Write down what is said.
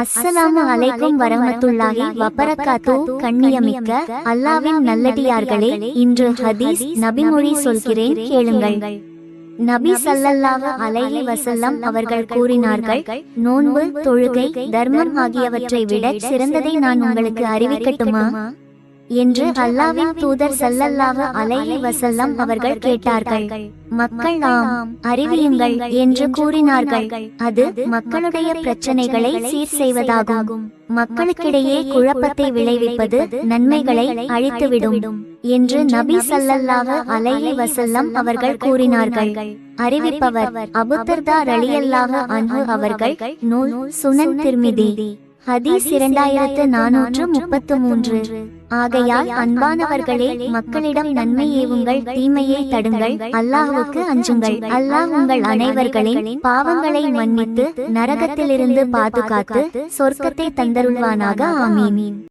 அஸ்ஸலாமு அலைக்கும் வரஹ்மத்துல்லாஹி வபரகாத்து. கண்ணியமிக்க அல்லாஹ்வின் நல்லடியார்களே, இன்று ஹதீஸ் நபிமொழி சொல்கிறேன், கேளுங்கள். நபி ஸல்லல்லாஹு அலைஹி வஸல்லம் அவர்கள் கூறினார்கள், நோன்பு, தொழுகை, தர்மம் ஆகியவற்றை விட சிறந்ததை நான் உங்களுக்கு அறிவிக்கட்டுமா என்று அல்லாஹ்வின் தூதர் ஸல்லல்லாஹு அலைஹி வஸல்லம் அவர்கள் கேட்டார்கள். மக்கள் ஆம், அறிவியுங்கள் என்று கூறினார்கள். அது மக்களுடைய பிரச்சனைகளை சீர் செய்வதாகும். மக்களுக்கிடையே குழப்பத்தை விளைவிப்பது நன்மைகளை அழித்துவிடும் என்று நபி ஸல்லல்லாஹு அலைஹி வஸல்லம் அவர்கள் கூறினார்கள். அறிவிப்பவர் அபூதர்தா ரலியல்லாஹு அன்ஹு அவர்கள். நூல் சுனன் திர்மிதி. ஹதீஸ் 2433. ஆகையால் அன்பானவர்களே, மக்களிடம் நன்மை ஏவுங்கள், தீமையை தடுங்கள், அல்லாஹ்வுக்கு அஞ்சுங்கள். அல்லாஹ் உங்கள் அனைவர்களின் பாவங்களை மன்னித்து நரகத்திலிருந்து பாதுகாத்து சொர்க்கத்தை தந்தருள்வானாக. ஆமீன்.